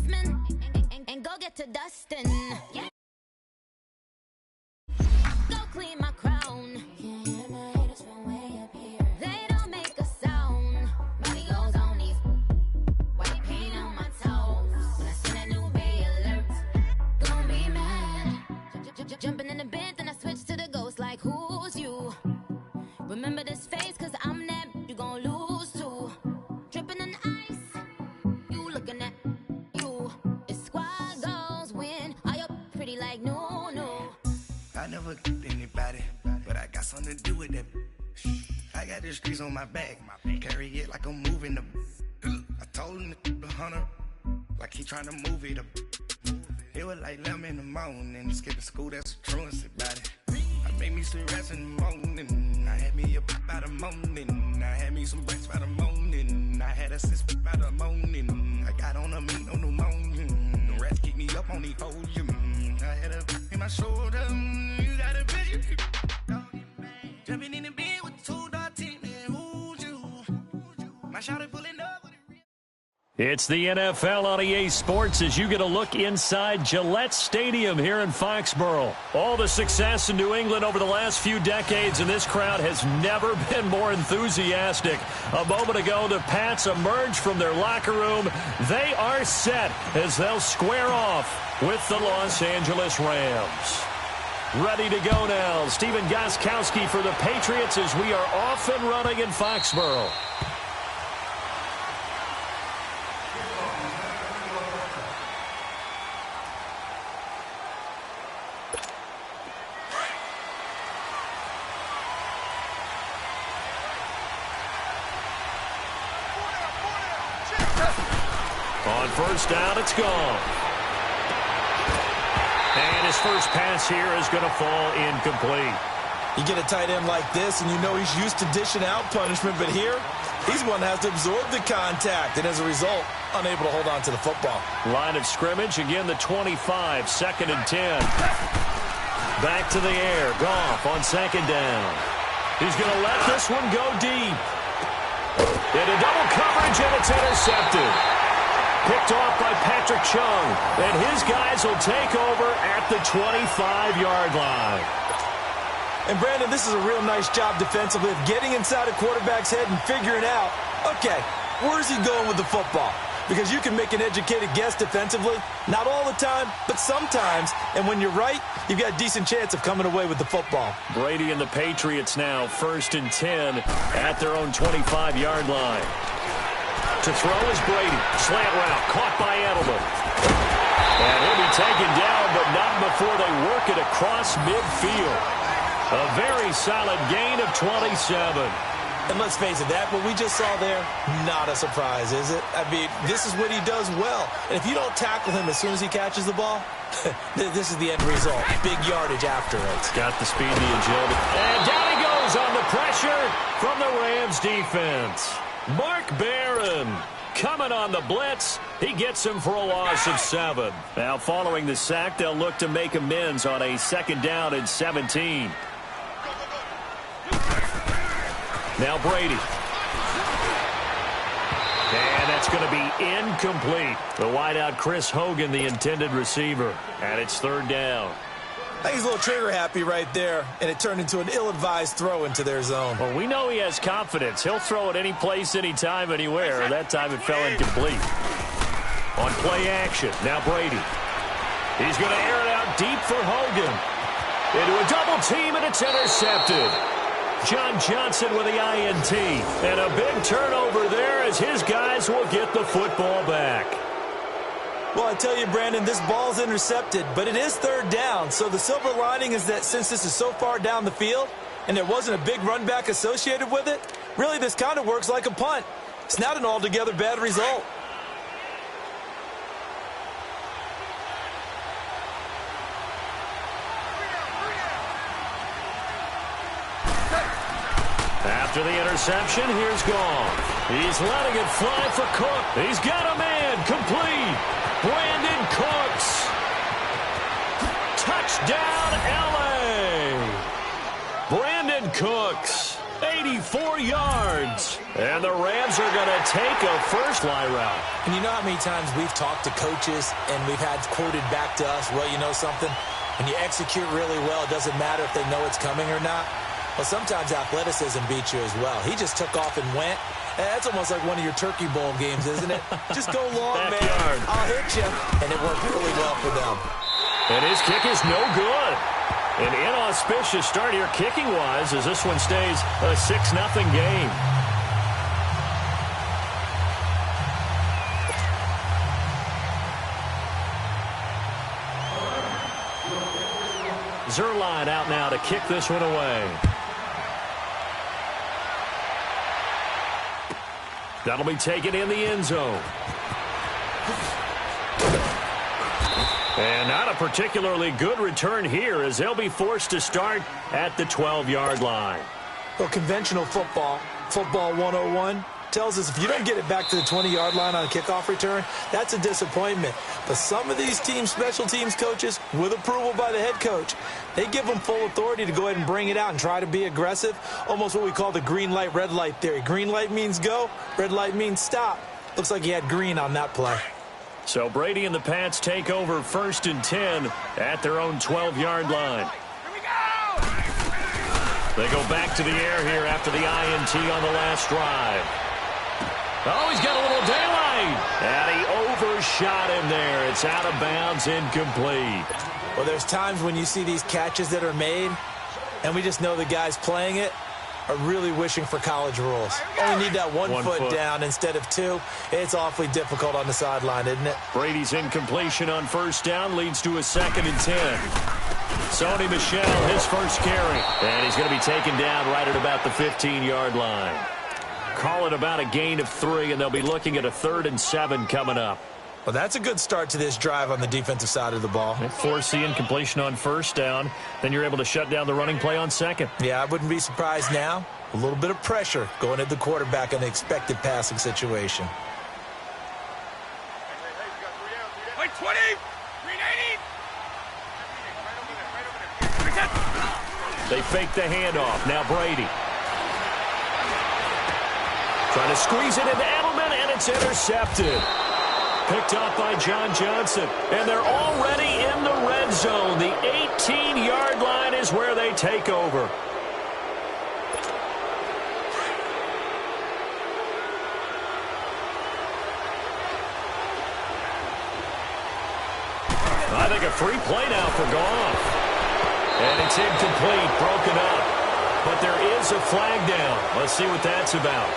Hoffman and go get to Dustin. Yeah. Go clean my crown. Can't hear my haters from way up here. They don't make a sound. Money goes on these white paint on my toes. When I see that new Bay alert, gonna be mad. Jumping in the bed, then I switch to the ghost like who's you? Remember this face, cause I'm that you gon' lose too. Dripping in ice, you looking at you. It's squad goals win. Are you pretty like no? I never anybody, but I got something to do with that. I got the streets on my back, carry it like I'm moving the. I told him the hunter, like he trying to move it up. It was like 11 in the morning, skipping school, that's the truancy about it. I made me some rest in the morning, I had me a pop by the morning, I had me some breaks by the morning, I had a sis by the morning, I got on a meat on the morning, the rest keep me up on the podium, I had a in my shoulder, you got a bitch, jumping in the bed with 2 dark team, and who's you? My shouter pulling up with it. It's the NFL on EA Sports as you get a look inside Gillette Stadium here in Foxborough. All the success in New England over the last few decades, and this crowd has never been more enthusiastic. A moment ago, the Pats emerged from their locker room. They are set as they'll square off with the Los Angeles Rams. Ready to go now. Stephen Gostkowski for the Patriots as we are off and running in Foxborough. On first down, it's gone. And his first pass here is going to fall incomplete. You get a tight end like this, and you know he's used to dishing out punishment, but here, he's one that has to absorb the contact, and as a result, unable to hold on to the football. Line of scrimmage, again the 25, 2nd and 10. Back to the air, Goff on 2nd down. He's going to let this one go deep. Into double coverage, and it's intercepted. Picked off by Patrick Chung, and his guys will take over at the 25-yard line. And, Brandon, this is a real nice job defensively of getting inside a quarterback's head and figuring out, okay, where's he going with the football? Because you can make an educated guess defensively, not all the time, but sometimes. And when you're right, you've got a decent chance of coming away with the football. Brady and the Patriots now 1st and 10 at their own 25-yard line. To throw is Brady. Slant route caught by Edelman. And he'll be taken down, but not before they work it across midfield. A very solid gain of 27. And let's face it, that what we just saw there, not a surprise, is it? I mean, this is what he does well. And if you don't tackle him as soon as he catches the ball, this is the end result. Big yardage after it. It's got the speed, the agility. And down he goes on the pressure from the Rams defense. Mark Barron coming on the blitz. He gets him for a loss of 7. Now following the sack, they'll look to make amends on a 2nd down and 17. Now Brady. And that's going to be incomplete. The wideout Chris Hogan, the intended receiver. And it's 3rd down. I think he's a little trigger happy right there, and it turned into an ill-advised throw into their zone. Well, we know he has confidence. He'll throw it any place, anytime, anywhere. That time it fell incomplete. On play action, now Brady. He's going to air it out deep for Hogan. Into a double team, and it's intercepted. John Johnson with the INT. And a big turnover there as his guys will get the football back. Well, I tell you, Brandon, this ball's intercepted, but it is 3rd down. So the silver lining is that since this is so far down the field and there wasn't a big run back associated with it, really this kind of works like a punt. It's not an altogether bad result. After the interception, here's Goff. He's letting it fly for Cook. He's got a man complete. Brandon Cooks. Touchdown, L.A. Brandon Cooks 84 yards. And the Rams are going to take a first fly route. And you know how many times we've talked to coaches and we've had quoted back to us, well, you know something? When you execute really well, it doesn't matter if they know it's coming or not. Well, sometimes athleticism beats you as well. He just took off and went. That's almost like one of your Turkey Bowl games, isn't it? Just go long, man. I'll hit you. And it worked really well for them. And his kick is no good. An inauspicious start here kicking-wise as this one stays a 6-0 game. Zuerlein out now to kick this one away. That'll be taken in the end zone. And not a particularly good return here as they'll be forced to start at the 12-yard line. Well, conventional football 101, tells us if you don't get it back to the 20-yard line on a kickoff return, that's a disappointment. But some of these special teams coaches, with approval by the head coach, they give them full authority to go ahead and bring it out and try to be aggressive, almost what we call the green light, red light theory. Green light means go, red light means stop. Looks like he had green on that play. So Brady and the Pats take over 1st and 10 at their own 12-yard line. They go back to the air here after the INT on the last drive. Oh, he's got a little daylight. And he overshot him there. It's out of bounds, incomplete. Well, there's times when you see these catches that are made, and we just know the guys playing it are really wishing for college rules. Only need that one foot down instead of two. It's awfully difficult on the sideline, isn't it? Brady's incompletion on 1st down leads to a 2nd and 10. Sony Michel, his first carry. And he's going to be taken down right at about the 15-yard line. Call it about a gain of 3, and they'll be looking at a 3rd and 7 coming up. Well, that's a good start to this drive on the defensive side of the ball. They force the incompletion on 1st down. Then you're able to shut down the running play on 2nd. Yeah, I wouldn't be surprised now. A little bit of pressure going at the quarterback in the expected passing situation. Wait, 20! 380! They fake the handoff. Now Brady. Trying to squeeze it into Edelman, and it's intercepted. Picked up by John Johnson. And they're already in the red zone. The 18-yard line is where they take over. I think a free play now for Goff. And it's incomplete, broken up. But there is a flag down. Let's see what that's about.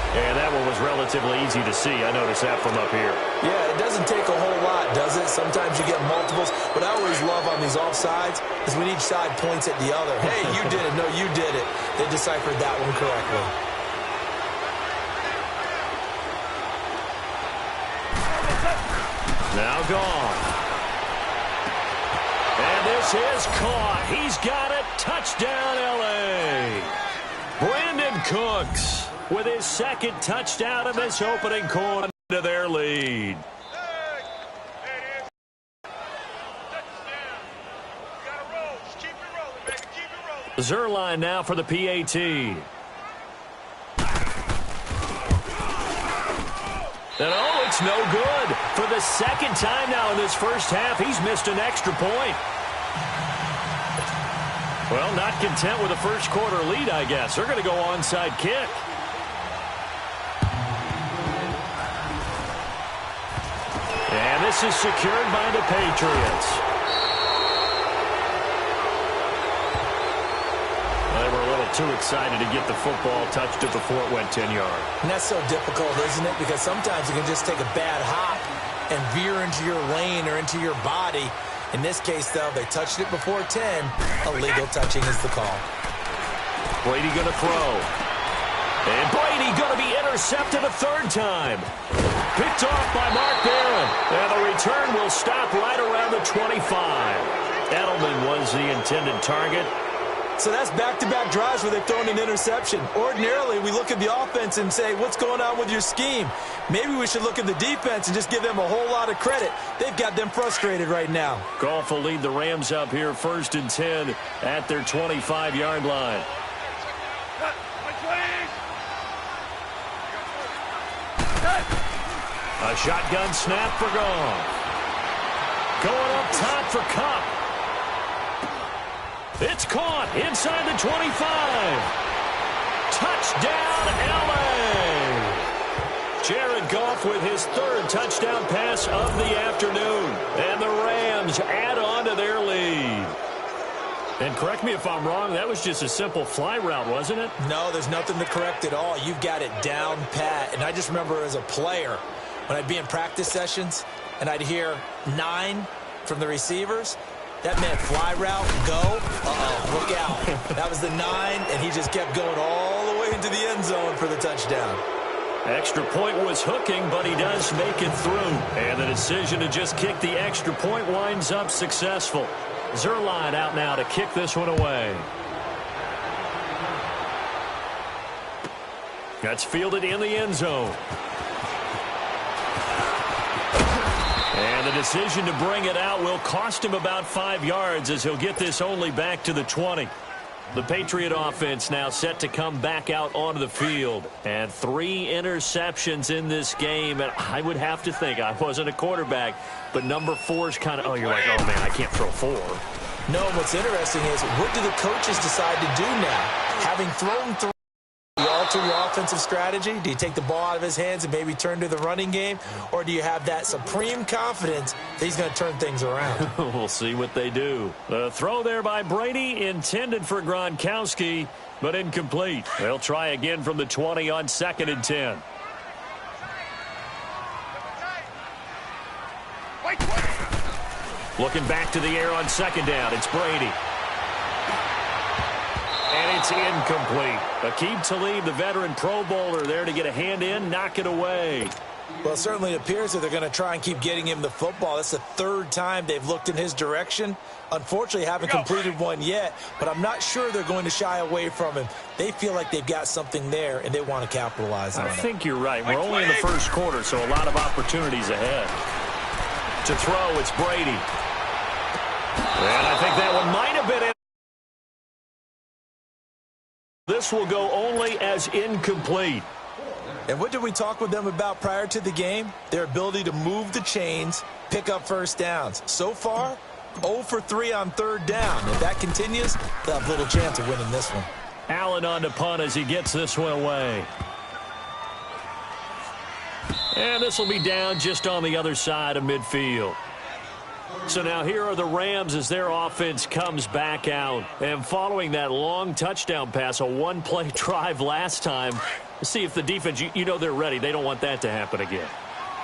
And that one was relatively easy to see. I noticed that from up here. Yeah, it doesn't take a whole lot, does it? Sometimes you get multiples. What I always love on these offsides is when each side points at the other. Hey, you did it. No, you did it. They deciphered that one correctly. Now gone. And this is caught. He's got it. Touchdown, L.A. Brandon Cooks with his 2nd touchdown in this opening quarter to their lead. Zuerlein now for the PAT. And oh, it's no good. For the 2nd time now in this first half, he's missed an extra point. Well, not content with a first quarter lead, I guess. They're going to go onside kick. And this is secured by the Patriots. They were a little too excited to get the football touched it before it went 10 yards. And that's so difficult, isn't it? Because sometimes you can just take a bad hop and veer into your lane or into your body. In this case, though, they touched it before 10. Illegal touching is the call. Brady going to throw. And Brady going to be intercepted a 3rd time. Picked off by Mark Barron. And the return will stop right around the 25. Edelman was the intended target. So that's back-to-back drives where they've thrown an interception. Ordinarily, we look at the offense and say, what's going on with your scheme? Maybe we should look at the defense and just give them a whole lot of credit. They've got them frustrated right now. Goff will lead the Rams up here 1st and 10 at their 25-yard line. A shotgun snap for Goff. Going up top for Cup. It's caught inside the 25. Touchdown, L.A. Jared Goff with his third touchdown pass of the afternoon. And the Rams add on to their lead. And correct me if I'm wrong, that was just a simple fly route, wasn't it? No, there's nothing to correct at all. You've got it down pat. And I just remember as a player, when I'd be in practice sessions and I'd hear 9 from the receivers, that meant fly route, go, look out. That was the 9, and he just kept going all the way into the end zone for the touchdown. Extra point was hooking, but he does make it through. And the decision to just kick the extra point winds up successful. Zuerlein out now to kick this one away. That's fielded in the end zone. And the decision to bring it out will cost him about 5 yards as he'll get this only back to the 20. The Patriot offense now set to come back out onto the field. And 3 interceptions in this game. And I would have to think, I wasn't a quarterback, but number 4 is kind of, you're like, oh, man, I can't throw 4. No, what's interesting is, what do the coaches decide to do now? Having thrown 3, do you alter your offensive strategy? Do you take the ball out of his hands and maybe turn to the running game? Or do you have that supreme confidence that he's going to turn things around? We'll see what they do. The throw there by Brady, intended for Gronkowski, but incomplete. They'll try again from the 20 on 2nd and 10. Looking back to the air on 2nd down. It's Brady. And it's incomplete. Aqib Talib, the veteran Pro Bowler, there to get a hand in, knock it away. Well, it certainly appears that they're going to try and keep getting him the football. That's the 3rd time they've looked in his direction. Unfortunately, haven't completed one yet, but I'm not sure they're going to shy away from him. They feel like they've got something there, and they want to capitalize on it. I think you're right. We're only in the first quarter, so a lot of opportunities ahead. To throw, it's Brady. And I think that one might have been in. This will go only as incomplete. And what did we talk with them about prior to the game? Their ability to move the chains, pick up first downs. So far, 0 for 3 on 3rd down. If that continues, they'll have little chance of winning this one. Allen on to punt as he gets this one away. And this will be down just on the other side of midfield. So now here are the Rams as their offense comes back out. And following that long touchdown pass, a 1-play drive last time, see if the defense, you know they're ready. They don't want that to happen again.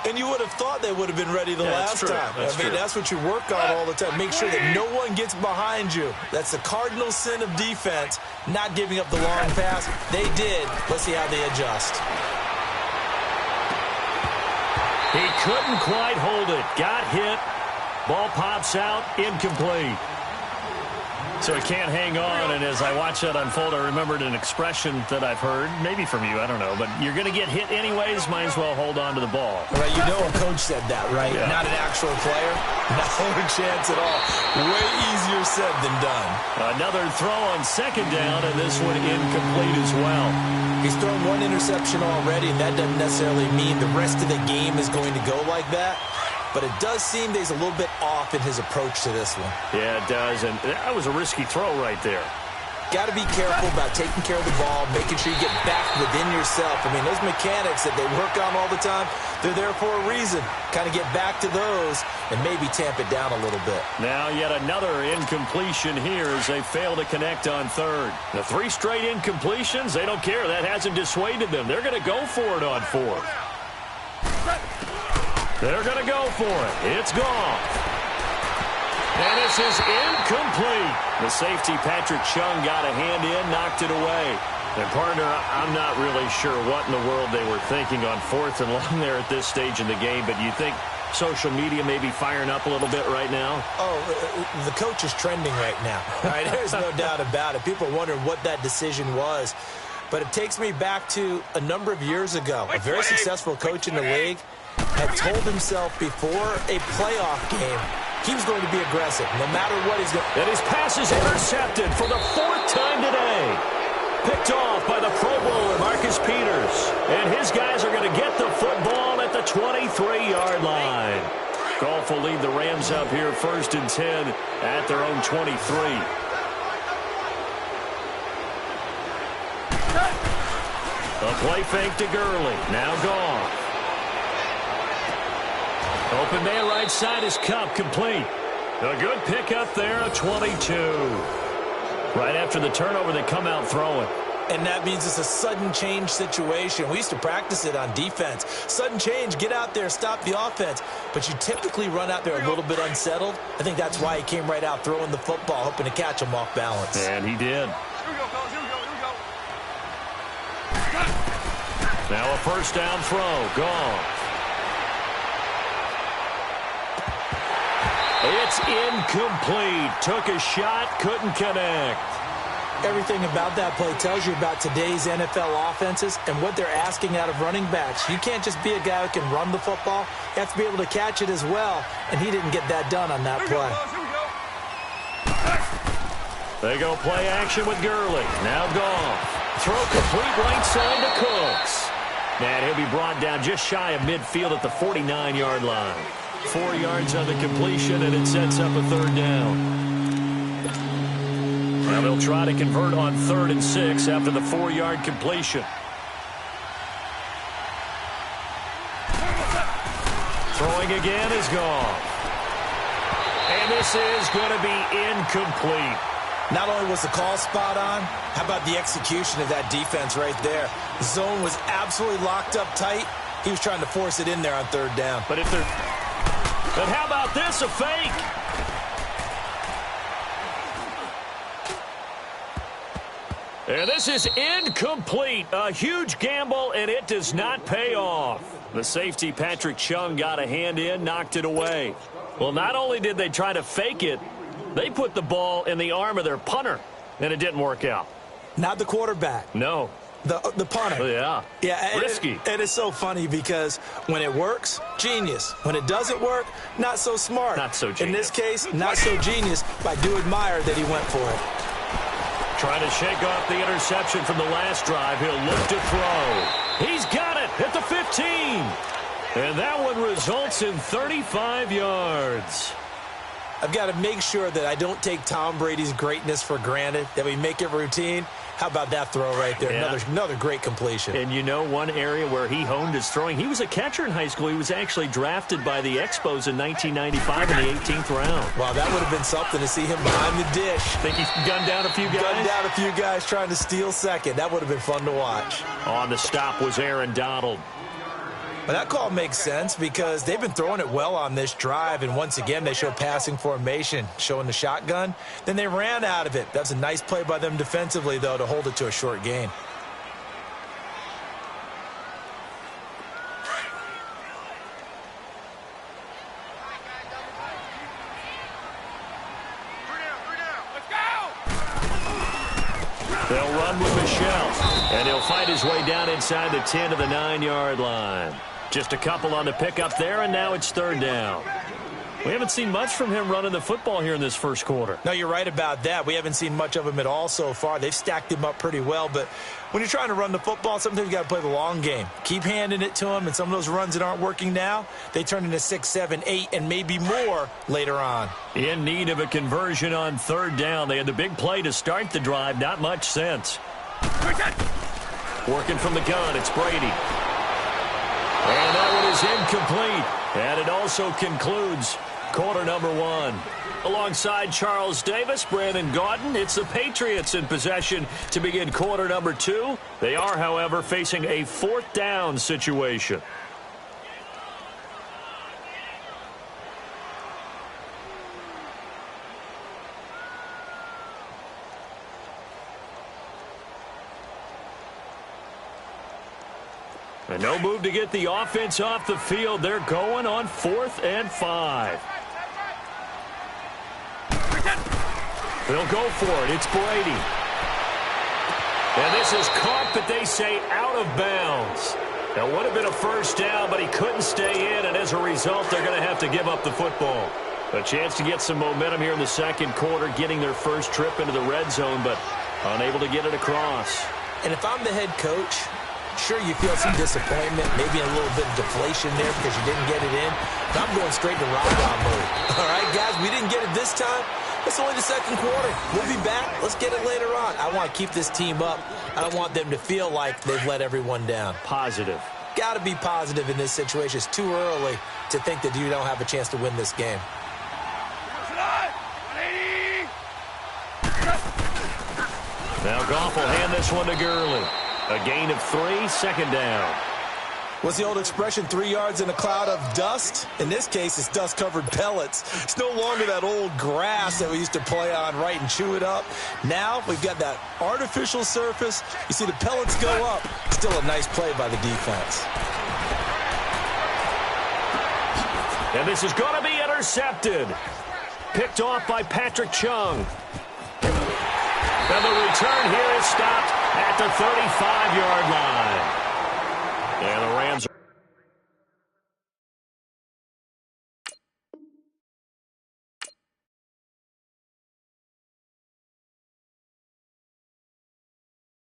And you would have thought they would have been ready the last time. That's what you work on all the time. Make sure that no one gets behind you. That's the cardinal sin of defense, not giving up the long pass. They did. Let's see how they adjust. He couldn't quite hold it. Got hit. Ball pops out, incomplete. So he can't hang on, and as I watch that unfold, I remembered an expression that I've heard, maybe from you, I don't know, but you're going to get hit anyways, might as well hold on to the ball. Right, you know a coach said that, right? Yeah. Not an actual player. Not a chance at all. Way easier said than done. Another throw on 2nd down, and this one incomplete as well. He's thrown 1 interception already, and that doesn't necessarily mean the rest of the game is going to go like that. But it does seem that he's a little bit off in his approach to this one. Yeah, it does, and that was a risky throw right there. Got to be careful about taking care of the ball, making sure you get back within yourself. I mean, those mechanics that they work on all the time, they're there for a reason. Kind of get back to those and maybe tamp it down a little bit. Now yet another incompletion here as they fail to connect on 3rd. The 3 straight incompletions, they don't care. That hasn't dissuaded them. They're going to go for it on 4th. They're going to go for it. It's gone. And this is incomplete. The safety, Patrick Chung, got a hand in, knocked it away. And, partner, I'm not really sure what in the world they were thinking on 4th and long there at this stage in the game, but you think social media may be firing up a little bit right now? Oh, the coach is trending right now. Right? There's no doubt about it. People are wondering what that decision was. But it takes me back to a number of years ago. A very successful coach in the league had told himself before a playoff game he was going to be aggressive, no matter what he's going to. And his pass is intercepted for the 4th time today. Picked off by the Pro 23-yard line. Goff will lead the Rams up here 1st and 10 at their own 23. A play fake to Gurley. Now Goff. Open man right side is Kupp, complete. A good pickup there, a 22. Right after the turnover, they come out throwing. And that means it's a sudden change situation. We used to practice it on defense. Sudden change, get out there, stop the offense. But you typically run out there a little bit unsettled. I think that's why he came right out throwing the football, hoping to catch him off balance. And he did. Now a first down throw. Gone. It's incomplete. Took a shot, couldn't connect. Everything about that play tells you about today's NFL offenses and what they're asking out of running backs. You can't just be a guy who can run the football. You have to be able to catch it as well, and he didn't get that done on that play. They go play action with Gurley. Now Goff. Throw complete right side to Cooks. And he'll be brought down just shy of midfield at the 49-yard line. 4 yards on the completion, and it sets up a third down. Now they'll try to convert on 3rd and 6 after the 4-yard completion. Throwing again is Goff. And this is going to be incomplete. Not only was the call spot on, how about the execution of that defense right there? The zone was absolutely locked up tight. He was trying to force it in there on 3rd down. But how about this, a fake? And this is incomplete. A huge gamble, and it does not pay off. The safety, Patrick Chung, got a hand in, knocked it away. Well, not only did they try to fake it, they put the ball in the arm of their punter, and it didn't work out. Not the quarterback. No. The punter. Yeah. Risky. And it's so funny because when it works, genius. When it doesn't work, not so smart. Not so genius. In this case, not so genius, but I do admire that he went for it. Trying to shake off the interception from the last drive. He'll look to throw. He's got it at the 15. And that one results in 35 yards. I've got to make sure that I don't take Tom Brady's greatness for granted, that we make it routine. How about that throw right there? Yeah. Another great completion. And you know one area where he honed his throwing? He was a catcher in high school. He was actually drafted by the Expos in 1995 in the 18th round. Wow, that would have been something to see him behind the dish. Think he gunned down a few guys? Gunned down a few guys trying to steal second. That would have been fun to watch. On the stop was Aaron Donald. But that call makes sense because they've been throwing it well on this drive, and once again they show passing formation, showing the shotgun. Then they ran out of it. That's a nice play by them defensively, though, to hold it to a short gain. They'll run with Michelle, and he'll fight his way down inside the 10 to the 9-yard line. Just a couple on the pickup there, and now it's 3rd down. We haven't seen much from him running the football here in this first quarter. No, you're right about that. We haven't seen much of him at all so far. They've stacked him up pretty well, but when you're trying to run the football, sometimes you got to play the long game. Keep handing it to him, and some of those runs that aren't working now, they turn into 6, 7, 8, and maybe more later on. In need of a conversion on 3rd down. They had the big play to start the drive. Not much sense. Working from the gun, it's Brady. And that one is incomplete. And it also concludes quarter number 1. Alongside Charles Davis, Brandon Gaudin, it's the Patriots in possession to begin quarter number 2. They are, however, facing a 4th down situation. And no move to get the offense off the field. They're going on 4th and 5. They'll go for it. It's Brady. And this is caught, but they say out of bounds. That would have been a first down, but he couldn't stay in, and as a result, they're going to have to give up the football. A chance to get some momentum here in the second quarter, getting their first trip into the red zone, but unable to get it across. And if I'm the head coach, sure you feel some disappointment, maybe a little bit of deflation there because you didn't get it in. But I'm going straight to rah-rah mode. All right, guys, we didn't get it this time. It's only the second quarter. We'll be back. Let's get it later on. I want to keep this team up. I don't want them to feel like they've let everyone down. Positive. Got to be positive in this situation. It's too early to think that you don't have a chance to win this game. Now Goff will hand this one to Gurley. A gain of 3, second down. What's the old expression, 3 yards in a cloud of dust? In this case, it's dust-covered pellets. It's no longer that old grass that we used to play on, right, and chew it up. Now we've got that artificial surface. You see the pellets go up. Still a nice play by the defense. And this is going to be intercepted. Picked off by Patrick Chung. And the return here is stopped at the 35-yard line. And the Rams